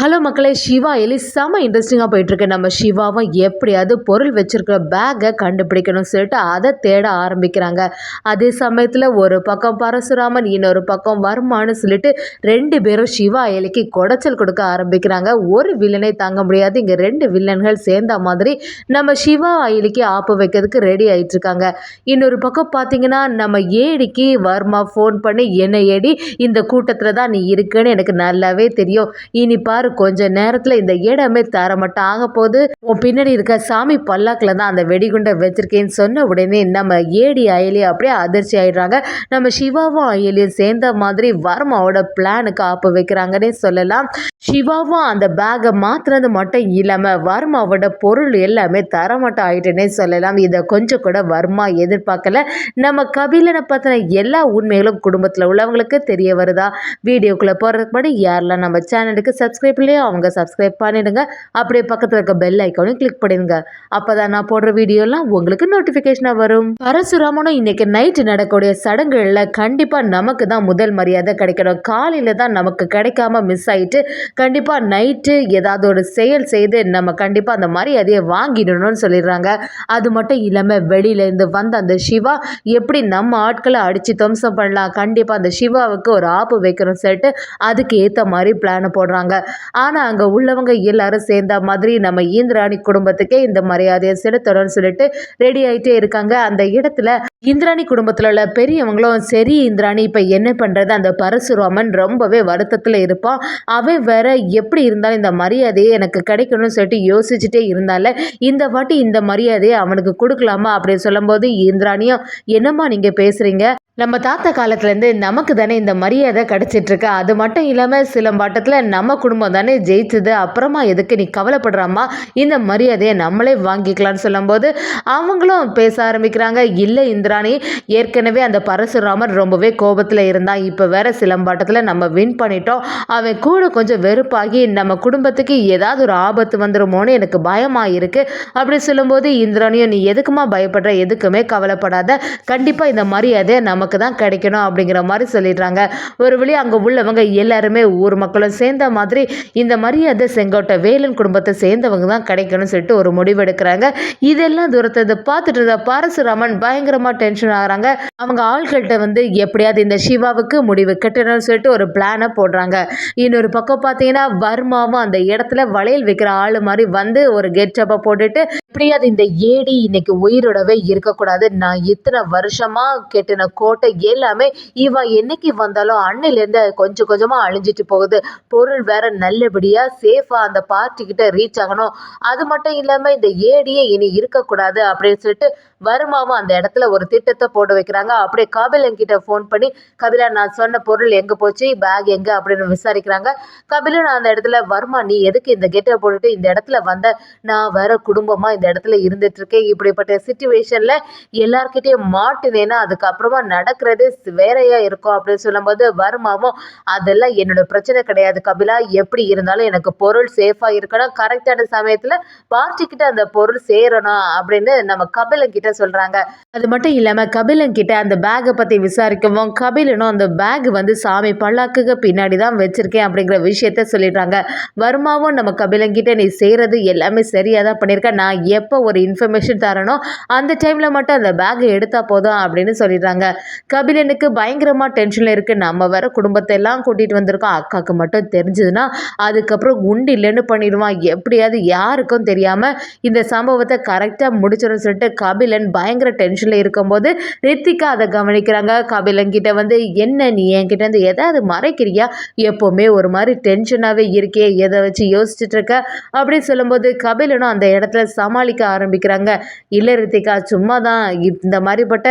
Hello மக்களே, சிவா எலி செம்ம இன்ட்ரெஸ்டிங்காக போயிட்டுருக்கு. நம்ம சிவாவும் எப்படியாவது பொருள் வச்சிருக்கிற பேக்கை கண்டுபிடிக்கணும்னு சொல்லிட்டு அதை தேட ஆரம்பிக்கிறாங்க. அதே சமயத்தில் ஒரு பக்கம் பரசுராமன், இன்னொரு பக்கம் வர்மான்னு சொல்லிட்டு ரெண்டு பேரும் சிவா எலிக்கு குடைச்சல் கொடுக்க ஆரம்பிக்கிறாங்க. ஒரு வில்லனை தாங்க முடியாது, இங்கே ரெண்டு வில்லன்கள் சேர்ந்த மாதிரி நம்ம சிவா எலிக்கு ஆப்பு வைக்கிறதுக்கு ரெடி ஆகிட்டு இருக்காங்க. இன்னொரு பக்கம் பார்த்தீங்கன்னா நம்ம ஏடிக்கு வர்மா ஃபோன் பண்ணி, என்ன ஏடி இந்த கூட்டத்தில் தான் நீ இருக்குன்னு எனக்கு நல்லாவே தெரியும், இனி பாரு கொஞ்ச நேரத்துல இந்த இடமே தரமட்டம் ஆக போது, உன் பின்னாடி இருக்க சாமி பல்லாக்கில் தான் அந்த வெடிகுண்டை வச்சிருக்கேன்னு சொன்ன உடனே நம்ம ஏடி அயலி அப்படியே அதிர்ச்சி ஆயிடுறாங்க. நம்ம சிவாவும் அயலியும் சேர்ந்த மாதிரி வர்மாவோட பிளானுக்கு ஆப்பு வைக்கிறாங்கன்னே சொல்லலாம். சிவாவும் அந்த பேக்கை மாத்தினது மட்டும் இல்லாமல் வர்மாவோட பொருள் எல்லாமே தரமட்டம் ஆயிட்டுன்னே சொல்லலாம். இதை கொஞ்சம் கூட வர்மா எதிர்பார்க்கல. நம்ம கபிலனை பற்றின எல்லா உண்மைகளும் குடும்பத்தில் உள்ளவங்களுக்கு தெரிய வருதா? வீடியோக்குள்ளே போகிறதுக்கு முன்னாடி யாரெல்லாம் நம்ம சேனலுக்கு சப்ஸ்கிரைப் இல்லையோ அவங்க சப்ஸ்கிரைப் பண்ணிடுங்க. அப்படியே பக்கத்தில் இருக்க பெல் ஐக்கானையும் கிளிக் பண்ணிடுங்க. அப்போ தான் நான் போடுற வீடியோலாம் உங்களுக்கு நோட்டிஃபிகேஷனாக வரும். பரசுராமனும் இன்னைக்கு நைட்டு நடக்கக்கூடிய சடங்குகளில் கண்டிப்பாக நமக்கு தான் முதல் மரியாதை கிடைக்கணும். காலையில் தான் நமக்கு கிடைக்காம மிஸ் ஆகிட்டு கண்டிப்பாக நைட்டு ஏதாவது ஒரு செயல் செய்து நம்ம கண்டிப்பாக அந்த மரியாதையை வாங்கிடணும்னு சொல்லிடுறாங்க. அது மட்டும் இல்லாமல் வெளியிலேருந்து வந்த அந்த சிவா எப்படி நம்ம ஆட்களை அடித்து துவம்சம் பண்ணலாம், கண்டிப்பாக அந்த சிவாவுக்கு ஒரு ஆப்பு வைக்கணும்னு சொல்லிட்டு அதுக்கு ஏற்ற மாதிரி பிளானை போடுறாங்க. ஆனால் அங்கே உள்ளவங்க எல்லாரும் சேர்ந்த மாதிரி நம்ம இந்திராணி குடும்பத்துக்கே இந்த மரியாதையை செலுத்தணும்னு சொல்லிட்டு ரெடி ஆகிட்டே இருக்காங்க. அந்த இடத்துல இந்திராணி குடும்பத்தில் உள்ள பெரியவங்களும் சரி இந்திராணி இப்போ என்ன பண்ணுறது, அந்த பரசுராமன் ரொம்பவே வருத்தத்தில் இருப்பான், அவன் வேற எப்படி இருந்தாலும் இந்த மரியாதையை எனக்கு கிடைக்கணும்னு சொல்லிட்டு யோசிச்சுட்டே இருந்தால இந்த வாட்டி இந்த மரியாதையை அவனுக்கு கொடுக்கலாமா அப்படின்னு சொல்லும்போது இந்திராணியும், என்னம்மா நீங்கள் பேசுகிறீங்க, நம்ம தாத்தா காலத்துலேருந்து நமக்கு தானே இந்த மரியாதை கிடச்சிட்ருக்கு, அது மட்டும் இல்லாமல் சிலம்பாட்டத்தில் நம்ம குடும்பம் தானே ஜெயிச்சது, அப்புறமா எதுக்கு நீ கவலைப்படுறாமா, இந்த மரியாதையை நம்மளே வாங்கிக்கலான்னு சொல்லும்போது அவங்களும் பேச ஆரம்பிக்கிறாங்க. இல்லை இந்திராணி, ஏற்கனவே அந்த பரசுராமன் ரொம்பவே கோபத்தில் இருந்தான், இப்போ வேற சிலம்பாட்டத்தில் நம்ம வின் பண்ணிட்டோம், அவன் கூட கொஞ்சம் வெறுப்பாகி நம்ம குடும்பத்துக்கு ஏதாவது ஒரு ஆபத்து வந்துடுமோன்னு எனக்கு பயமாக இருக்குது அப்படி சொல்லும்போது இந்திராணியும், நீ எதுக்குமா பயப்படுற, எதுக்குமே கவலைப்படாத, கண்டிப்பாக இந்த மரியாதையை நமக்கு தான் கிடைக்கணும் அப்படிங்கிற மாதிரி சொல்லிடுறாங்க. ஒரு வழி அங்கே உள்ளவங்க எல்லாருமே ஊர் மக்களும் சேர்ந்த மாதிரி இந்த மரியாதை செங்கோட்டை வேலன் குடும்பத்தை சேர்ந்தவங்க தான் கிடைக்கணும்னு சொல்லிட்டு ஒரு முடிவு எடுக்கிறாங்க. இதெல்லாம் தூரத்தை பார்த்துட்டு இருந்த பரசுராமன் பயங்கரமாக டென்ஷன் ஆகிறாங்க. அவங்க ஆள்கிட்ட வந்து எப்படியாவது இந்த சிவாவுக்கு முடிவு கட்டணும்னு சொல்லிட்டு ஒரு பிளானை போடுறாங்க. இன்னொரு பக்கம் பார்த்தீங்கன்னா வர்மாவும் அந்த இடத்துல வளையல் வைக்கிற ஆள் மாதிரி வந்து ஒரு கெட்டப்பை போட்டுட்டு, எப்படியாவது இந்த ஏடி இன்னைக்கு உயிரோடவே இருக்கக்கூடாது, நான் இத்தனை வருஷமா கெட்டின கோட்டை எல்லாமே இவன் என்னைக்கு வந்தாலும் அன்னையிலேருந்து கொஞ்சம் கொஞ்சமாக அழிஞ்சிட்டு போகுது, பொருள் வேற நல்லபடியாக சேஃபாக அந்த பார்ட்டிக்கிட்ட ரீச் ஆகணும், அது மட்டும் இல்லாமல் இந்த ஏடியே இனி இருக்கக்கூடாது அப்படின்னு சொல்லிட்டு வர்மாவும் அந்த இடத்துல ஒரு திட்டத்தை போட்டு வைக்கிறாங்க. அப்படியே கபிலன் கிட்ட ஃபோன் பண்ணி, கபிலா நான் சொன்ன பொருள் எங்கே போச்சு, பேக் எங்கே அப்படின்னு விசாரிக்கிறாங்க. கபிலன் அந்த இடத்துல, வர்மா நீ எதுக்கு இந்த கெட்டை போட்டுட்டு இந்த இடத்துல வந்த, நான் வேற குடும்பமாக இந்த இடத்துல இருந்துட்டு இருக்கேன், இப்படிப்பட்ட சிச்சுவேஷனில் எல்லார்கிட்டையும் மாட்டினேன்னா அதுக்கப்புறமா நடக்கிறது வேறையா இருக்கும் அப்படின்னு சொல்லும்போது வர்மாவும், அதெல்லாம் என்னோட பிரச்சனை கிடையாது கபிலா, எப்படி இருந்தாலும் எனக்கு பொருள் சேஃபாக இருக்கணும், கரெக்டான சமயத்தில் பார்ட்டிக்கிட்ட அந்த பொருள் சேரணும் அப்படின்னு நம்ம கபிலன் கிட்ட சொல்கிறாங்க. அது மட்டும் இல்லாமல் கபிலன் கிட்ட அந்த பேக்கை பற்றி விசாரிக்கவும் கபிலனும் அந்த பேக் வந்து சாமி பல்லாக்குக்கு பின்னாடி தான் வச்சிருக்கேன் அப்படிங்கிற விஷயத்த சொல்லிடுறாங்க. வர்மாவும் நம்ம கபிலன் கிட்ட, நீ செய்கிறது எல்லாமே சரியாக தான் பண்ணியிருக்க, நான் எப்போ ஒரு இன்ஃபர்மேஷன் தரணும் அந்த டைமில் மட்டும் அந்த பேக்கை எடுத்தால் போதும் அப்படின்னு சொல்லிடுறாங்க. கபிலனுக்கு பயங்கரமாக டென்ஷனில் இருக்குது, நம்ம வேற குடும்பத்தை எல்லாம் கூட்டிகிட்டு வந்திருக்கோம், அக்காவுக்கு மட்டும் தெரிஞ்சதுன்னா அதுக்கப்புறம் உண்டு இல்லைன்னு பண்ணிடுவான், எப்படியாவது யாருக்கும் தெரியாமல் இந்த சம்பவத்தை கரெக்டாக முடிச்சிடும் சொல்லிட்டு கபிலன் பயங்கர டென்ஷனில் இருக்கும்போது ரித்திகா அதை கவனிக்கிறாங்க. கபிலன் கிட்ட வந்து, என்ன நீ என்கிட்ட வந்து எதாவது மறைக்கிறியா, எப்போவுமே ஒரு மாதிரி டென்ஷனாகவே இருக்கே, எதை வச்சு யோசிச்சுட்டு இருக்க அப்படின்னு சொல்லும்போது கபிலனும் அந்த இடத்துல சமாளிக்க ஆரம்பிக்கிறாங்க. இல்லை ரித்திகா, சும்மா தான் இந்த மாதிரிப்பட்ட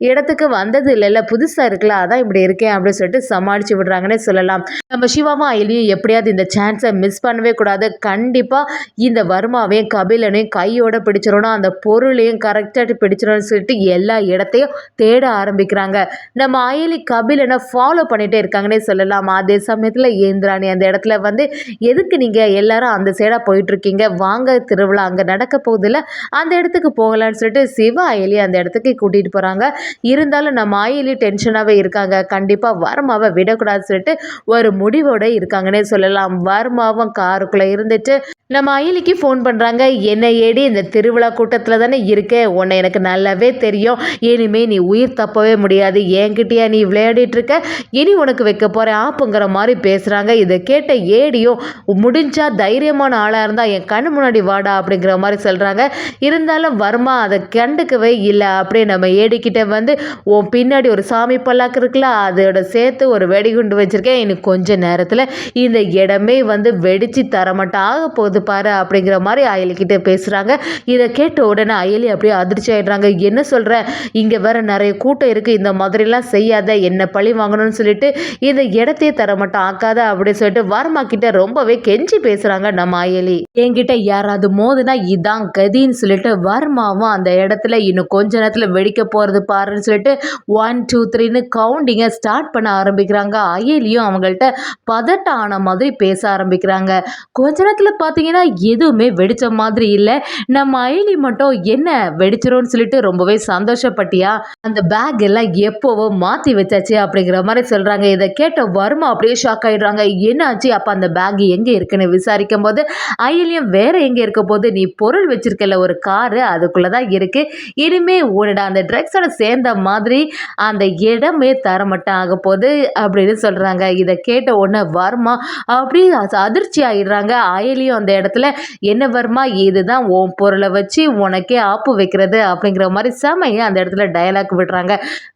இடத்துக்கு வந்தது இல்லைல்ல, புதுசாக இருக்குல்ல, அதான் இப்படி இருக்கேன் அப்படின்னு சொல்லிட்டு சமாளித்து விடுறாங்கன்னே சொல்லலாம். நம்ம சிவாவும் அயலியும் எப்படியாவது இந்த சான்ஸை மிஸ் பண்ணவே கூடாது, கண்டிப்பாக இந்த வர்மாவையும் கபிலனையும் கையோட பிடிச்சிடணும், அந்த பொருளையும் கரெக்டாக பிடிச்சிடணும்னு சொல்லிட்டு எல்லா இடத்தையும் தேட ஆரம்பிக்கிறாங்க. நம்ம அயலி கபிலனை ஃபாலோ பண்ணிகிட்டே இருக்காங்கன்னே சொல்லலாம். அதே சமயத்தில் இந்திராணி அந்த இடத்துல வந்து, எதுக்கு நீங்கள் எல்லாரும் அந்த சைடாக போயிட்டுருக்கீங்க, வாங்க திருவிழா அங்கே நடக்க போகுதில்ல, அந்த இடத்துக்கு போகலான்னு சொல்லிட்டு சிவா அயலி அந்த இடத்துக்கு கூட்டிகிட்டு போகிறாங்க. இருந்தாலும் நம்ம நம்ம ஆயிலி டென்ஷனாகவே இருக்காங்க. கண்டிப்பாக வர்மாவை விடக்கூடாதுன்னு சொல்லிட்டு ஒரு முடிவோட இருக்காங்கன்னே சொல்லலாம். வர்மாவும் காருக்குள்ளே இருந்துட்டு நம்ம அயலிக்கு ஃபோன் பண்ணுறாங்க. என்ன ஏடி இந்த திருவிழா கூட்டத்தில் தானே இருக்க, உன்னை எனக்கு நல்லாவே தெரியும். இனிமே நீ உயிர் தப்பவே முடியாது. என்கிட்டயா நீ விளையாடிட்டு இருக்க, இனி உனக்கு வைக்க போகிறேன் ஆப்புங்கிற மாதிரி பேசுகிறாங்க. இதை கேட்ட ஏடியும் முடிஞ்சா தைரியமான ஆளாக இருந்தால் என் கண்ணு முன்னாடி வாடா அப்படிங்கிற மாதிரி சொல்கிறாங்க. இருந்தாலும் வர்மா அதை கண்டுக்கவே இல்லை. அப்படியே நம்ம ஏடிக்கிட்ட வந்து உன் பின்னாடி ஒரு சாமி பல்லாக்கு இருக்குல்ல, அதோட சேர்த்து ஒரு வெடிகுண்டு வச்சுருக்கேன். இன்னும் கொஞ்ச நேரத்தில் இந்த இடமே வந்து வெடிச்சு தரமாட்டேன் ஆக போகுது பாரு அப்படிங்கிற மாதிரி அயலிக்கிட்ட பேசுகிறாங்க. இதை கேட்ட உடனே அயலி அப்படியே அதிர்ச்சி ஆயிடுறாங்க. என்ன சொல்கிற, இங்கே வேற நிறைய கூட்டம் இருக்குது, இந்த மாதிரிலாம் செய்யாத, என்ன பழி வாங்கணும்னு சொல்லிட்டு இந்த இடத்தையே தரமாட்டோம் ஆக்காத அப்படின்னு சொல்லிட்டு வர்மா கிட்ட ரொம்பவே கெஞ்சி பேசுகிறாங்க நம்ம அயலி. என்கிட்ட யாராவது மோதுனா இதான் கதின்னு சொல்லிட்டு வர்மாவும் அந்த இடத்துல இன்னும் கொஞ்ச நேரத்தில் வெடிக்க போகிறது பாருன்னு சொல்லிட்டு 1 2 3ன்னு கவுண்டிங்கை ஸ்டார்ட் பண்ண ஆரம்பிக்கிறாங்க. அயலியும் அவங்கள்ட்ட பதட்டம் ஆன மாதிரி பேச ஆரம்பிக்கிறாங்க. கொஞ்ச நேரத்தில் பார்த்தீங்கன்னா எதுவுமே வெடிச்ச மாதிரி இல்லை. நம்ம அயலி மட்டும் என்ன வெடிச்சிரும்னு சொல்லிட்டு ரொம்பவே சந்தோஷப்பட்டியா, அந்த பேக் எல்லாம் எப்போவோ மாற்றி வச்சாச்சு அப்படிங்கிற மாதிரி சொல்கிறாங்க. இதை கேட்ட வர்மா அப்படியே ஷாக் ஆகிடுறாங்க. என்ன ஆச்சு, அப்போ அந்த பேக் எங்கே இருக்குன்னு விசாரிக்கும் போது அயலியும் வேற எங்கே இருக்க போது, நீ பொருள் வச்சிருக்கல ஒரு காரு, அதுக்குள்ளே தான் இருக்குது. இனிமே உன்னோட அந்த ட்ரக்ஸோட சேர்ந்த மாதிரி அந்த இடமே தரமட்டம் ஆக போகுது அப்படின்னு சொல்கிறாங்க. இதை கேட்ட உடனே வர்மா அப்படியே அதிர்ச்சி ஆகிடுறாங்க. அயலியும் அந்த இடத்துல என்ன வர்மா, இதுதான் உன் பொருளை வச்சு உனக்கே ஆப்பு வைக்கிறது அப்படிங்கிற மாதிரி செமையை அந்த இடத்துல டயலாக் விடுறாங்க.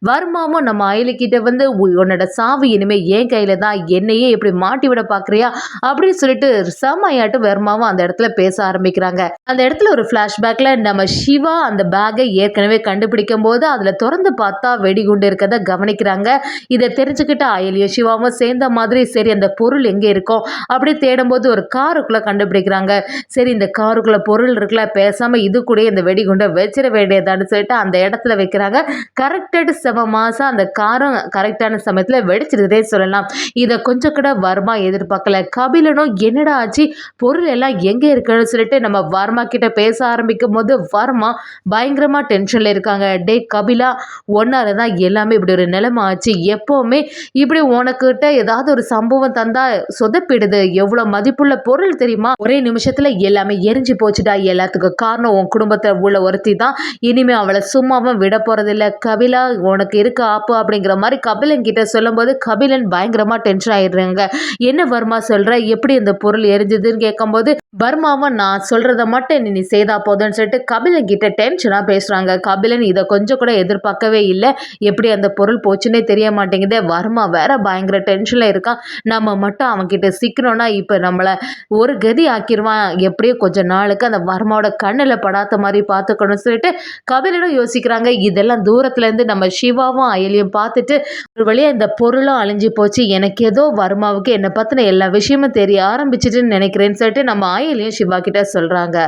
வர்மாவும் நம்ம அயலிக்கிட்ட வந்து உன்னோட சாவு இனிமேல் என் கையில் தான், என்னையே இப்படி மாட்டி விட பார்க்குறியா அப்படின்னு சொல்லிட்டு செமையாட்டு வர்மாவும் அந்த இடத்துல பேச ஆரம்பிக்கிறாங்க. அந்த இடத்துல ஒரு ஃப்ளாஷ்பேக்கில் நம்ம சிவா அந்த பேக்கை ஏற்கனவே கண்டுபிடிக்கும் போது அதில் திறந்து பார்த்தா வெடிகுண்டு இருக்கிறத கவனிக்கிறாங்க. இதை தெரிஞ்சுக்கிட்ட அயலியும் சிவாவும் சேர்ந்த மாதிரி சரி அந்த பொருள் எங்கே இருக்கும் அப்படி தேடும்போது ஒரு காருக்குள்ளே கண்டுபிடிக்கிறாங்க. சரி இந்த காருக்குள்ள பொருள் இருக்குல்ல, பேசாம இது கூட இந்த வெடிகுண்டை வச்சிட வேண்டியதான்னு சொல்லிட்டு அந்த இடத்துல வைக்கிறாங்க. கரெக்டட் 7 மாசம் அந்த காரும் கரெக்டான சமயத்துல வெடிச்சிருந்தே சொல்லலாம். இதை கொஞ்சம் கூட வர்மா எதிர்பார்க்கல. கபிலனும் என்னடா ஆச்சு, பொருள் எல்லாம் எங்க இருக்குன்னு சொல்லிட்டு நம்ம வர்மா கிட்ட பேச ஆரம்பிக்கும் போது வர்மா பயங்கரமா டென்ஷன்ல இருக்காங்க. டே கபிலா, ஒன்னால தான் எல்லாமே இப்படி ஒரு நிலைமை ஆச்சு. எப்பவுமே இப்படி உனக்கிட்ட ஏதாவது ஒரு சம்பவம் தந்தா சொதப்பிடுது. எவ்வளவு மதிப்புள்ள பொருள் தெரியுமா, ஒரே நிமிஷத்துல எல்லாமே எரிஞ்சு போச்சுடா. எல்லாத்துக்கும் காரணம் உன் குடும்பத்தை உள்ள ஒருத்தி தான். இனிமே அவளை சும்மாவும் விட போறதில்ல. கபிலா உனக்கு இருக்க ஆப்பு அப்படிங்கிற மாதிரி கபிலன் கிட்ட சொல்லும் போது கபிலன் பயங்கரமா டென்ஷன் ஆயிடுறாங்க. என்ன வர்மா சொல்ற, எப்படி இந்த பொருள் எரிஞ்சதுன்னு கேட்கும்போது வர்மாவும் நான் சொல்றதை மட்டும் நீ செய்தா போதுன்னு சொல்லிட்டு கபிலன் கிட்ட டென்ஷனா பேசுறாங்க. கபிலன் இதை கொஞ்சம் கூட எதிர்பார்க்கவே இல்லை. எப்படி அந்த பொருள் போச்சுன்னே தெரிய மாட்டேங்குது. வர்மா வேற பயங்கர டென்ஷன்ல இருக்கான். நம்ம மட்டும் அவன்கிட்ட சிக்கணும்னா இப்ப நம்மளை ஒரு கதி ஆக்கிடுவான். எப்படியோ கொஞ்ச நாளுக்கு அந்த வர்மாவோட கண்ணில் படாத மாதிரி பார்த்துக்கணும்னு சொல்லிட்டு கபிலனும் யோசிக்கிறாங்க. இதெல்லாம் தூரத்துலேருந்து நம்ம சிவாவும் அயலியும் பார்த்துட்டு ஒரு வழியாக இந்த பொருளும் அழிஞ்சு போச்சு, எனக்கு ஏதோ வர்மாவுக்கு என்னை பற்றின எல்லா விஷயமும் தெரிய ஆரம்பிச்சிட்டுன்னு நினைக்கிறேன்னு சொல்லிட்டு நம்ம அயலியும் சிவா கிட்ட சொல்கிறாங்க.